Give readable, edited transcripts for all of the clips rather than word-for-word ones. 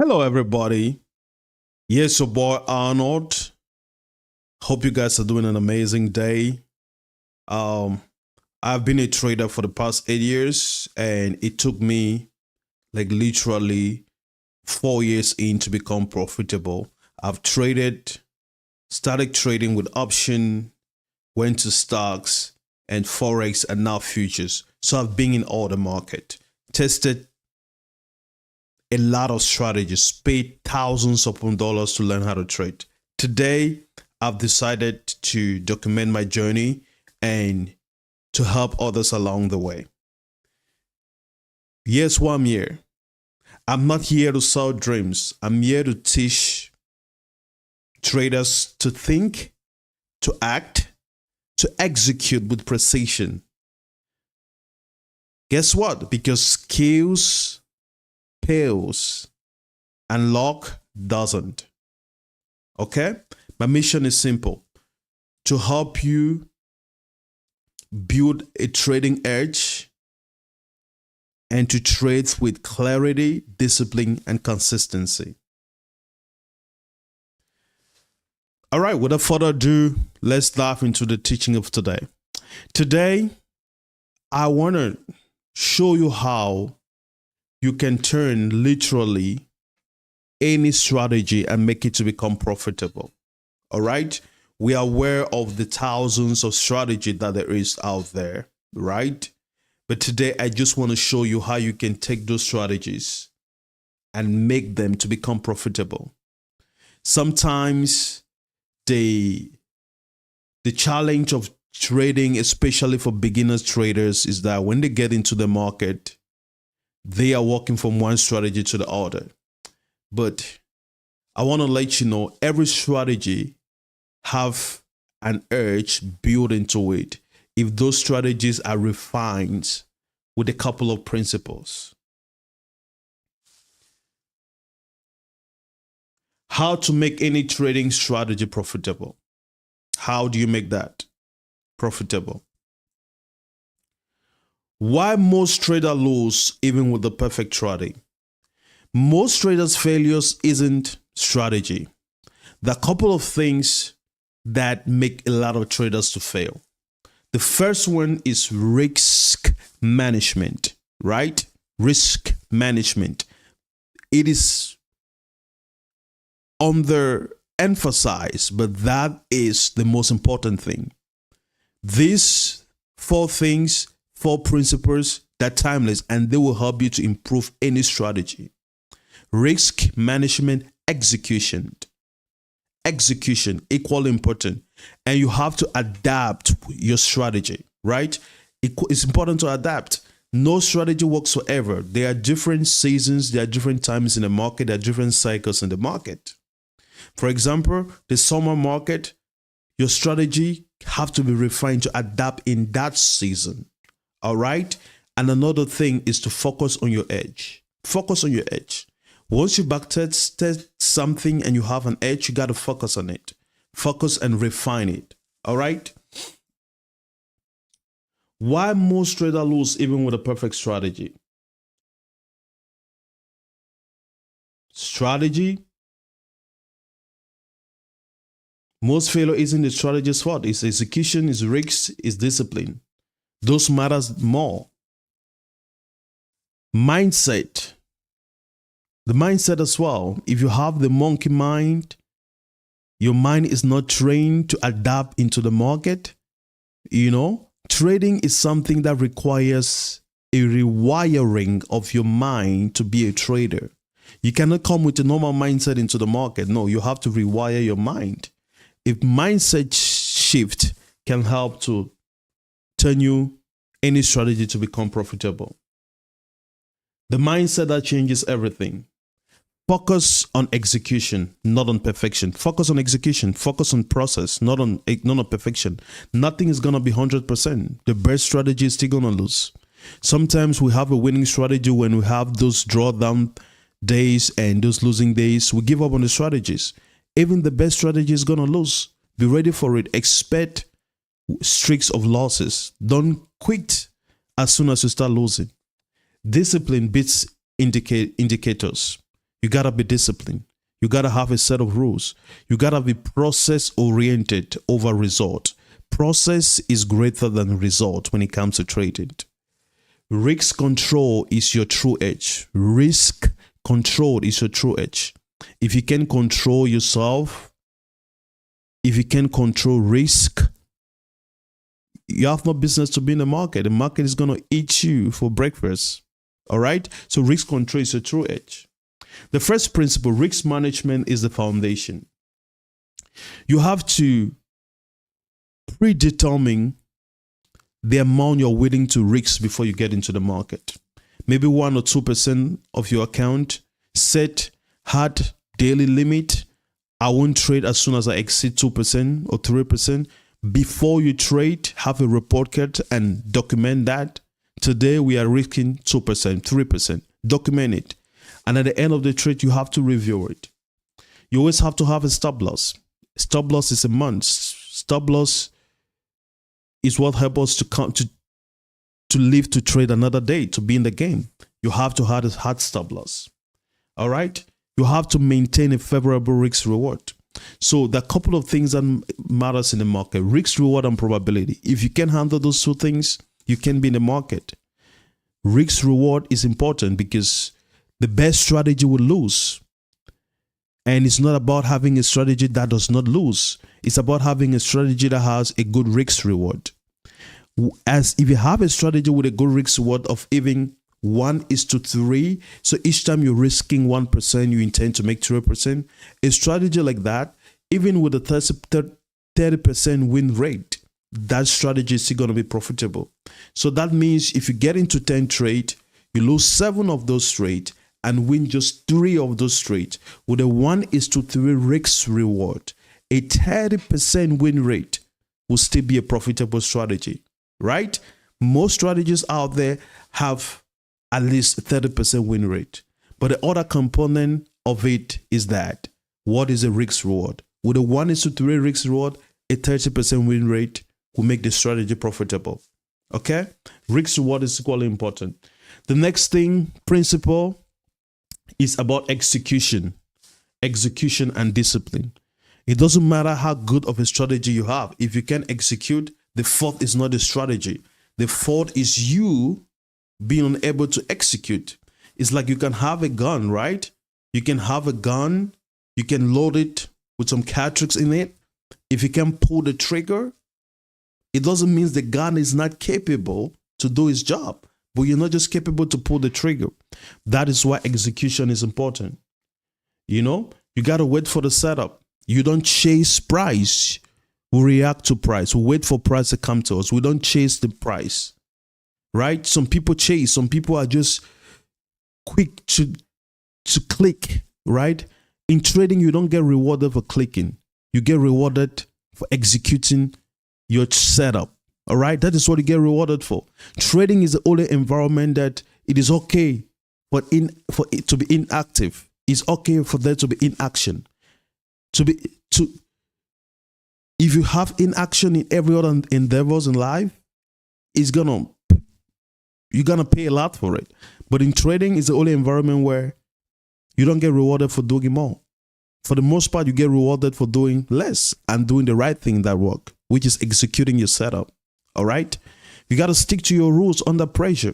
Hello, everybody. Yes, your boy Arnold. Hope you guys are doing an amazing day. Um, I've been a trader for the past 8 years, and it took me like literally 4 years in to become profitable. I've started trading with option, went to stocks and Forex and now futures. So I've been in all the market, tested a lot of strategies, paid thousands upon dollars to learn how to trade. Today, I've decided to document my journey and to help others along the way. Here's why I'm here. I'm not here to sell dreams. I'm here to teach traders to think, to act, to execute with precision. Guess what? Because skills pales and luck doesn't. Okay? My mission is simple: to help you build a trading edge and to trade with clarity, discipline, and consistency. All right, without further ado, let's dive into the teaching of today. Today, I want to show you how you can turn literally any strategy and make it to become profitable. All right? We are aware of the thousands of strategy that there is out there, right? But today I just want to show you how you can take those strategies and make them to become profitable. Sometimes the challenge of trading, especially for beginners traders, is that when they get into the market, they are walking from one strategy to the other. But I want to let you know every strategy have an urge built into it if those strategies are refined with a couple of principles. How to make any trading strategy profitable. How do you make that profitable? Why most traders lose even with the perfect strategy? Most traders' failures isn't strategy. There are a couple of things that make a lot of traders to fail. The first one is risk management, right? Risk management. It is underemphasized, but that is the most important thing. These four principles, they're timeless and they will help you to improve any strategy. Risk management, execution, equally important. And you have to adapt your strategy, right? It's important to adapt. No strategy works forever. There are different seasons, there are different times in the market, there are different cycles in the market. For example, the summer market, your strategy have to be refined to adapt in that season. All right. And another thing is to focus on your edge. Focus on your edge. Once you backtest something and you have an edge, you got to focus on it. Focus and refine it. All right. Why most traders lose even with a perfect strategy? Strategy. Most failure isn't the strategy's fault. It's execution, it's risk, it's discipline. Those matters more. Mindset. The mindset as well. If you have the monkey mind, your mind is not trained to adapt into the market. Trading is something that requires a rewiring of your mind to be a trader. You cannot come with a normal mindset into the market. No, you have to rewire your mind. If mindset shift can help to turn any strategy to become profitable. The mindset that changes everything. Focus on execution, not on perfection. Focus on execution. Focus on process, not on perfection. Nothing is going to be 100%. The best strategy is still going to lose. Sometimes we have a winning strategy when we have those drawdown days and those losing days. We give up on the strategies. Even the best strategy is going to lose. Be ready for it. Expect streaks of losses. Don't quit as soon as you start losing. Discipline beats indicators. You got to be disciplined. You got to have a set of rules. You got to be process oriented over result. Process is greater than result when it comes to trading. Risk control is your true edge. Risk control is your true edge. If you can control yourself, if you can control risk, you have no business to be in the market. The market is going to eat you for breakfast. All right? So risk control is your true edge. The first principle, risk management, is the foundation. You have to predetermine the amount you're willing to risk before you get into the market. Maybe 1 or 2% of your account. Set hard daily limit. I won't trade as soon as I exceed 2% or 3%. Before you trade, have a report card and document that. Today we are risking 2%, 3%. Document it. And at the end of the trade, you have to review it. You always have to have a stop loss. Stop loss is a must. Stop loss is what helps us to live to trade another day, to be in the game. You have to have a hard stop loss. All right? You have to maintain a favorable risk reward. So there are a couple of things that matters in the market: risk reward and probability. If you can handle those two things, you can be in the market. Risk reward is important because the best strategy will lose. And it's not about having a strategy that does not lose. It's about having a strategy that has a good risk reward. As if you have a strategy with a good risk reward of even 1:3, so each time you're risking 1%, you intend to make 3%. A strategy like that, even with a 30% win rate, that strategy is still going to be profitable. So that means if you get into 10 trade, you lose 7 of those trades and win just 3 of those trades with a 1:3 risk reward. A 30% win rate will still be a profitable strategy, right? Most strategies out there have at least 30% win rate. But the other component of it is that what is a risk reward? With a 1:3 risk reward, a 30% win rate will make the strategy profitable. Okay? Risk reward is equally important. The next thing, principle, is about execution. Execution and discipline. It doesn't matter how good of a strategy you have. If you can execute, the fault is not the strategy. The fault is you being unable to execute. It's like you can have a gun, right? You can have a gun, you can load it with some cartridges in it. If you can pull the trigger, it doesn't mean the gun is not capable to do its job, but you're not just capable to pull the trigger. That is why execution is important. You know, you got to wait for the setup. You don't chase price. We react to price. We wait for price to come to us. We don't chase the price, right? Some people chase. Some people are just quick to click, right? In trading, you don't get rewarded for clicking. You get rewarded for executing your setup. All right, that is what you get rewarded for. Trading is the only environment that it is okay for it to be inactive. It's okay for there to be inaction. If you have inaction in every other endeavors in life, you're gonna pay a lot for it. But in trading, it's the only environment where you don't get rewarded for doing more. For the most part, you get rewarded for doing less and doing the right thing that work, which is executing your setup. All right? You got to stick to your rules under pressure.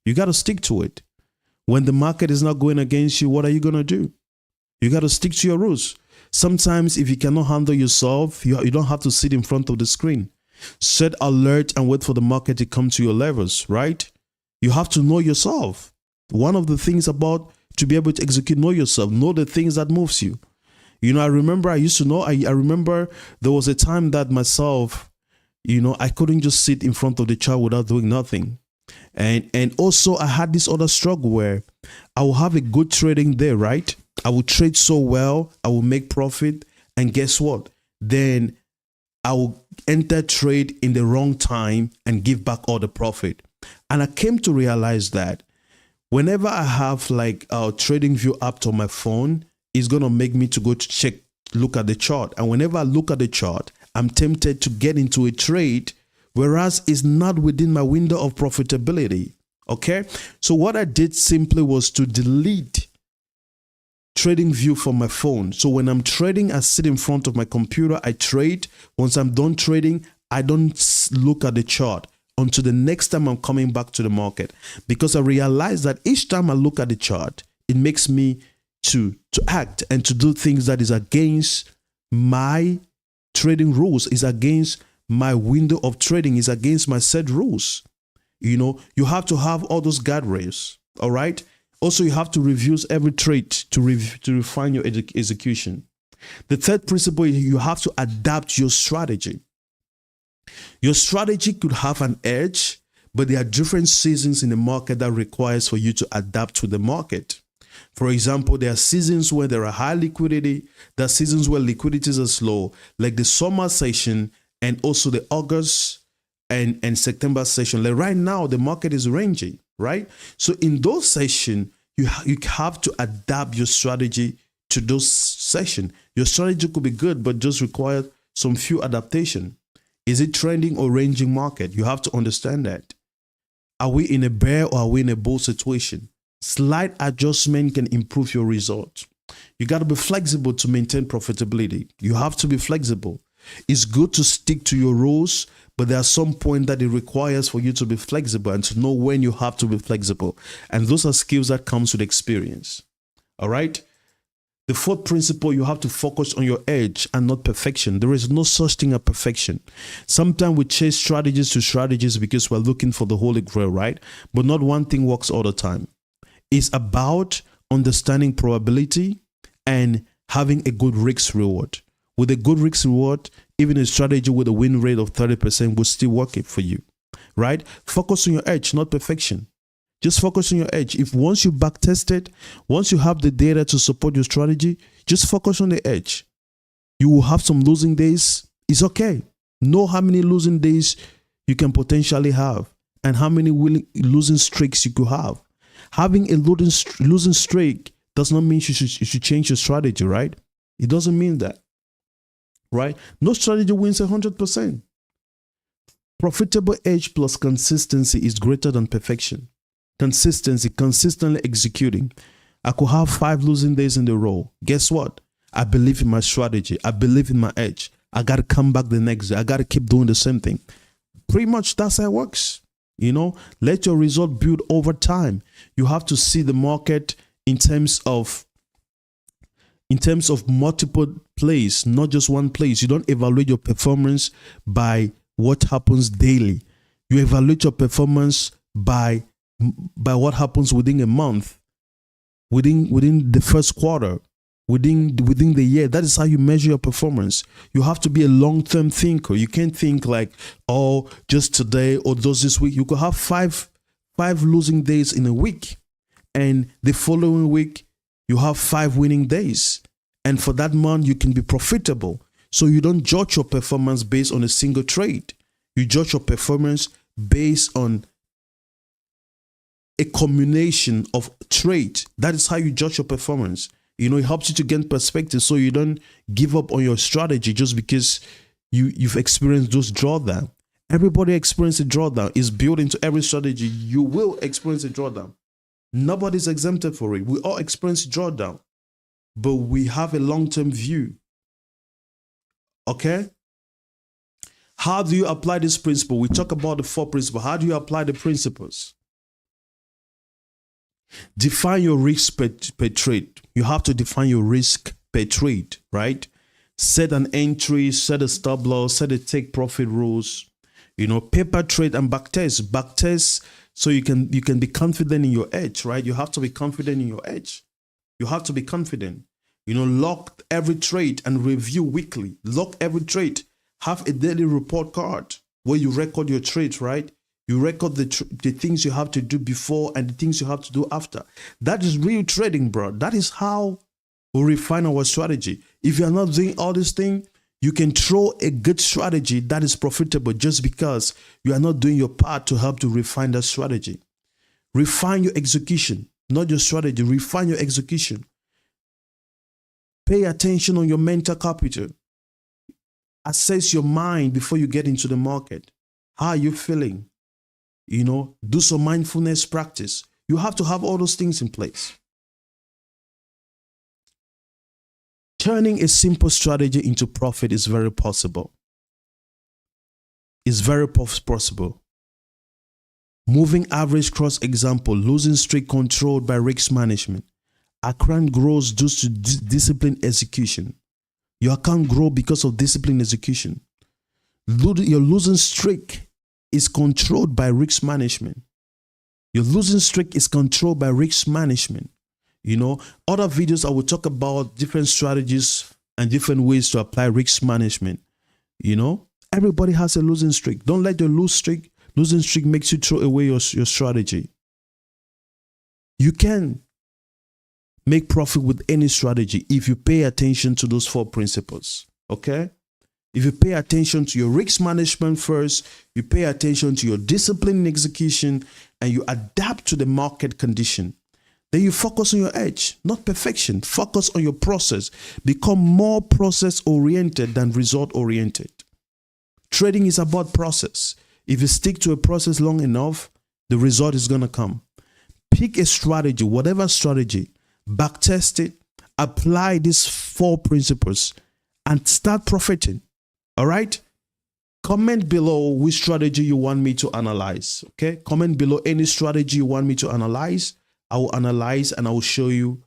You got to stick to it. When the market is not going against you, what are you going to do? You got to stick to your rules. Sometimes if you cannot handle yourself, you don't have to sit in front of the screen. Set alert and wait for the market to come to your levels, right? You have to know yourself. One of the things about to be able to execute, know yourself, know the things that moves you. You know, I remember I remember there was a time that myself, you know, I couldn't just sit in front of the chart without doing nothing. And also I had this other struggle where I will have a good trading day, right? I will trade so well, I will make profit. And guess what? Then I will enter trade in the wrong time and give back all the profit. And I came to realize that whenever I have like a trading view app on my phone, it's going to make me to go to look at the chart. And whenever I look at the chart, I'm tempted to get into a trade, whereas it's not within my window of profitability. Okay. So what I did simply was to delete trading view from my phone. So when I'm trading, I sit in front of my computer, I trade. Once I'm done trading, I don't look at the chart until the next time I'm coming back to the market, because I realize that each time I look at the chart, it makes me to act and to do things that is against my trading rules, is against my window of trading, is against my set rules. You have to have all those guardrails. All right. Also, you have to review every trade to refine your execution. The third principle is you have to adapt your strategy. Your strategy could have an edge, but there are different seasons in the market that requires for you to adapt to the market. For example, there are seasons where there are high liquidity. There are seasons where liquidities are slow, like the summer session and also the August and September session. Like right now, the market is ranging, right? So in those sessions, you have to adapt your strategy to those sessions. Your strategy could be good, but just require some few adaptation. Is it trending or ranging market? You have to understand that. Are we in a bear or are we in a bull situation? Slight adjustment can improve your results. You got to be flexible to maintain profitability. You have to be flexible. It's good to stick to your rules, but there are some point that it requires for you to be flexible and to know when you have to be flexible. And those are skills that comes with experience. All right. The fourth principle, you have to focus on your edge and not perfection. There is no such thing as perfection. Sometimes we chase strategies to strategies because we're looking for the holy grail, right? But not one thing works all the time. It's about understanding probability and having a good risk reward. With a good risk reward, even a strategy with a win rate of 30% will still work it for you, right? Focus on your edge, not perfection. Just focus on your edge. If once you back tested, once you have the data to support your strategy, just focus on the edge. You will have some losing days. It's okay. Know how many losing days you can potentially have and how many losing streaks you could have. Having a losing streak does not mean you should change your strategy, right? It doesn't mean that, right? No strategy wins 100%. Profitable edge plus consistency is greater than perfection. Consistency, consistently executing. I could have 5 losing days in a row. Guess what? I believe in my strategy. I believe in my edge. I got to come back the next day. I got to keep doing the same thing. Pretty much that's how it works. Let your result build over time. You have to see the market in terms of multiple plays, not just one place. You don't evaluate your performance by what happens daily. You evaluate your performance by what happens within a month, within the first quarter, within the year. That is how you measure your performance. You have to be a long-term thinker. You can't think like, oh, just today or just this week. You could have five losing days in a week, and the following week you have 5 winning days. And for that month, you can be profitable. So you don't judge your performance based on a single trade. You judge your performance based on a combination of trades. That is how you judge your performance. It helps you to gain perspective so you don't give up on your strategy just because you've experienced those drawdown. Everybody experiences a drawdown. It's built into every strategy. You will experience a drawdown. Nobody's exempted for it. We all experience drawdown, but we have a long-term view. Okay? How do you apply this principle? We talk about the 4 principles. How do you apply the principles? Define your risk per trade. You have to define your risk per trade, right? Set an entry, set a stop loss, set a take profit rules. Paper trade and backtest. Backtest so you can be confident in your edge, right? You have to be confident in your edge. You have to be confident. Lock every trade and review weekly. Lock every trade. Have a daily report card where you record your trades, right? You record the things you have to do before and the things you have to do after. That is real trading, bro. That is how we refine our strategy. If you're not doing all these things, you can throw a good strategy that is profitable just because you are not doing your part to help to refine that strategy. Refine your execution, not your strategy. Refine your execution. Pay attention on your mental capital. Assess your mind before you get into the market. How are you feeling? Do some mindfulness practice. You have to have all those things in place. Turning a simple strategy into profit is very possible. It's very possible. Moving average cross example, losing streak controlled by risk management. Account grows due to disciplined execution. Your account grows because of disciplined execution. Your losing streak is controlled by risk management. Your losing streak is controlled by risk management. You know, other videos I will talk about different strategies and different ways to apply risk management. You know, everybody has a losing streak. Don't let your losing streak makes you throw away your strategy. You can make profit with any strategy if you pay attention to those 4 principles. Okay? If you pay attention to your risk management first, you pay attention to your discipline and execution, and you adapt to the market condition. Then you focus on your edge, not perfection. Focus on your process. Become more process-oriented than result-oriented. Trading is about process. If you stick to a process long enough, the result is going to come. Pick a strategy, whatever strategy, backtest it, apply these 4 principles, and start profiting. All right? Comment below which strategy you want me to analyze. Okay? Comment below any strategy you want me to analyze. I will analyze and I will show you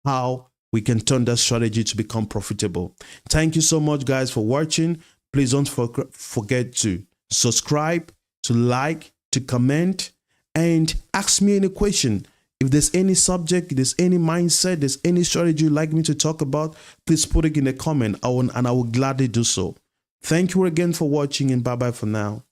how we can turn that strategy to become profitable. Thank you so much, guys, for watching. Please don't forget to subscribe, to like, to comment, and ask me any question. If there's any subject, there's any mindset, there's any strategy you'd like me to talk about, please put it in a comment and I will gladly do so. Thank you again for watching, and bye-bye for now.